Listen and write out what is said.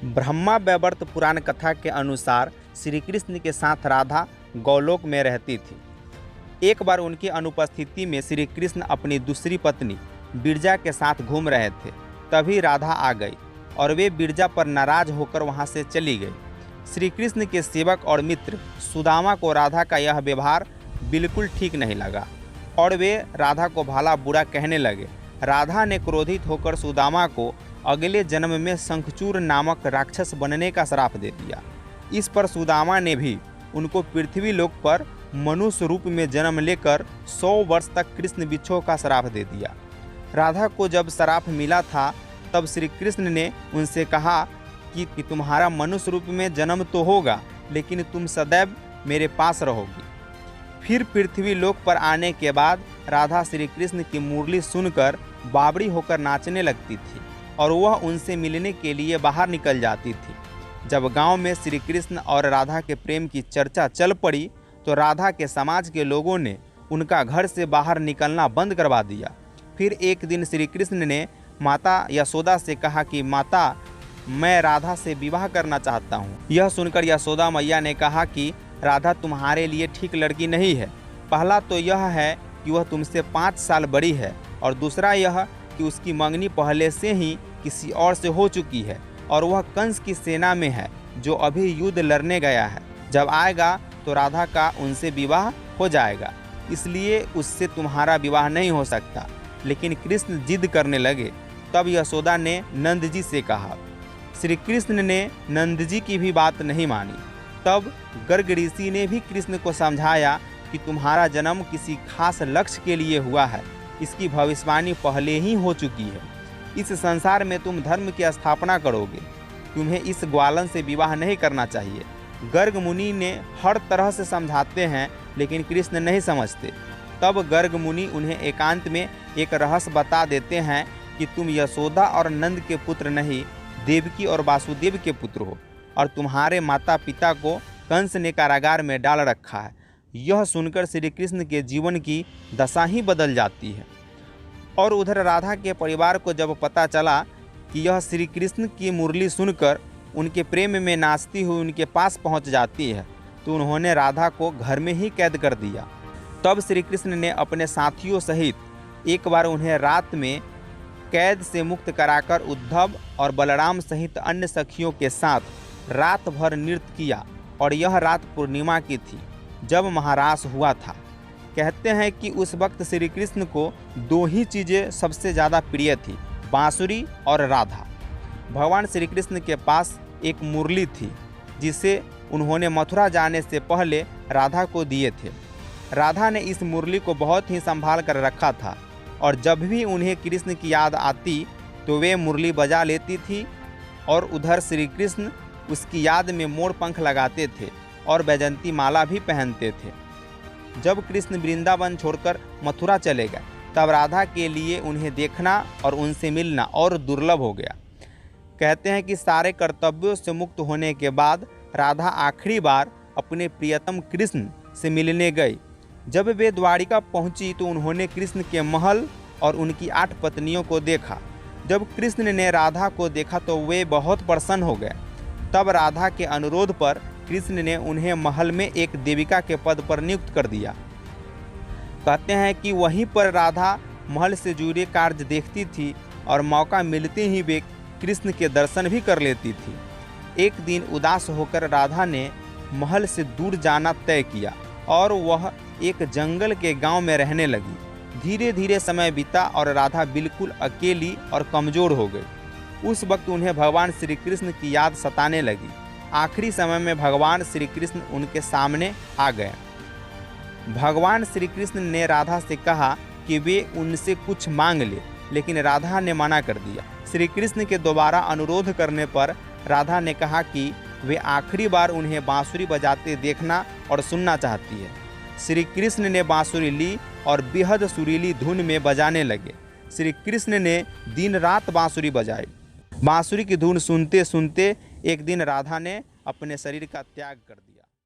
ब्रह्मा वैवर्त पुराण कथा के अनुसार श्री कृष्ण के साथ राधा गौलोक में रहती थी। एक बार उनकी अनुपस्थिति में श्री कृष्ण अपनी दूसरी पत्नी बिरजा के साथ घूम रहे थे। तभी राधा आ गई और वे बिरजा पर नाराज होकर वहां से चली गई। श्री कृष्ण के सेवक और मित्र सुदामा को राधा का यह व्यवहार बिल्कुल ठीक नहीं लगा और वे राधा को भला बुरा कहने लगे। राधा ने क्रोधित होकर सुदामा को अगले जन्म में शंखचूर नामक राक्षस बनने का श्राप दे दिया। इस पर सुदामा ने भी उनको पृथ्वी लोक पर मनुष्य रूप में जन्म लेकर 100 वर्ष तक कृष्ण बिच्छों का श्राप दे दिया। राधा को जब श्राप मिला था तब श्री कृष्ण ने उनसे कहा कि तुम्हारा मनुष्य रूप में जन्म तो होगा, लेकिन तुम सदैव मेरे पास रहोगी। फिर पृथ्वी लोक पर आने के बाद राधा श्री कृष्ण की मुरली सुनकर बावड़ी होकर नाचने लगती थी और वह उनसे मिलने के लिए बाहर निकल जाती थी। जब गांव में श्री कृष्ण और राधा के प्रेम की चर्चा चल पड़ी तो राधा के समाज के लोगों ने उनका घर से बाहर निकलना बंद करवा दिया। फिर एक दिन श्री कृष्ण ने माता यशोदा से कहा कि माता, मैं राधा से विवाह करना चाहता हूँ। यह सुनकर यशोदा मैया ने कहा कि राधा तुम्हारे लिए ठीक लड़की नहीं है। पहला तो यह है कि वह तुमसे 5 साल बड़ी है और दूसरा यह कि उसकी मंगनी पहले से ही किसी और से हो चुकी है और वह कंस की सेना में है जो अभी युद्ध लड़ने गया है। जब आएगा तो राधा का उनसे विवाह हो जाएगा, इसलिए उससे तुम्हारा विवाह नहीं हो सकता। लेकिन कृष्ण जिद करने लगे। तब यशोदा ने नंद जी से कहा। श्री कृष्ण ने नंद जी की भी बात नहीं मानी। तब गर्ग ऋषि ने भी कृष्ण को समझाया कि तुम्हारा जन्म किसी खास लक्ष्य के लिए हुआ है, इसकी भविष्यवाणी पहले ही हो चुकी है। इस संसार में तुम धर्म की स्थापना करोगे, तुम्हें इस ग्वालन से विवाह नहीं करना चाहिए। गर्ग मुनि ने हर तरह से समझाते हैं लेकिन कृष्ण नहीं समझते। तब गर्ग मुनि उन्हें एकांत में एक रहस्य बता देते हैं कि तुम यशोदा और नंद के पुत्र नहीं, देवकी और वासुदेव के पुत्र हो और तुम्हारे माता पिता को कंस ने कारागार में डाल रखा है। यह सुनकर श्री कृष्ण के जीवन की दशा ही बदल जाती है। और उधर राधा के परिवार को जब पता चला कि यह श्री कृष्ण की मुरली सुनकर उनके प्रेम में नाचती हुई उनके पास पहुंच जाती है तो उन्होंने राधा को घर में ही कैद कर दिया। तब श्री कृष्ण ने अपने साथियों सहित एक बार उन्हें रात में कैद से मुक्त कराकर उद्धव और बलराम सहित अन्य सखियों के साथ रात भर नृत्य किया और यह रात पूर्णिमा की थी जब महारास हुआ था। कहते हैं कि उस वक्त श्री कृष्ण को 2 ही चीज़ें सबसे ज़्यादा प्रिय थी, बांसुरी और राधा। भगवान श्री कृष्ण के पास एक मुरली थी जिसे उन्होंने मथुरा जाने से पहले राधा को दिए थे। राधा ने इस मुरली को बहुत ही संभाल कर रखा था और जब भी उन्हें कृष्ण की याद आती तो वे मुरली बजा लेती थी और उधर श्री कृष्ण उसकी याद में मोर पंख लगाते थे और बैजंती माला भी पहनते थे। जब कृष्ण वृंदावन छोड़कर मथुरा चले गए तब राधा के लिए उन्हें देखना और उनसे मिलना और दुर्लभ हो गया। कहते हैं कि सारे कर्तव्यों से मुक्त होने के बाद राधा आखिरी बार अपने प्रियतम कृष्ण से मिलने गई। जब वे द्वारिका पहुंची तो उन्होंने कृष्ण के महल और उनकी 8 पत्नियों को देखा। जब कृष्ण ने राधा को देखा तो वे बहुत प्रसन्न हो गए। तब राधा के अनुरोध पर कृष्ण ने उन्हें महल में एक देविका के पद पर नियुक्त कर दिया। कहते हैं कि वहीं पर राधा महल से जुड़े कार्य देखती थी और मौका मिलते ही वे कृष्ण के दर्शन भी कर लेती थी। एक दिन उदास होकर राधा ने महल से दूर जाना तय किया और वह एक जंगल के गांव में रहने लगी। धीरे धीरे समय बीता और राधा बिल्कुल अकेली और कमज़ोर हो गई। उस वक्त उन्हें भगवान श्री कृष्ण की याद सताने लगी। आखिरी समय में भगवान श्री कृष्ण उनके सामने आ गए। भगवान श्री कृष्ण ने राधा से कहा कि वे उनसे कुछ मांग ले, लेकिन राधा ने मना कर दिया। श्री कृष्ण के दोबारा अनुरोध करने पर राधा ने कहा कि वे आखिरी बार उन्हें बांसुरी बजाते देखना और सुनना चाहती है। श्री कृष्ण ने बांसुरी ली और बेहद सुरीली धुन में बजाने लगे। श्री कृष्ण ने दिन रात बांसुरी बजाई। बांसुरी की धुन सुनते सुनते एक दिन राधा ने अपने शरीर का त्याग कर दिया।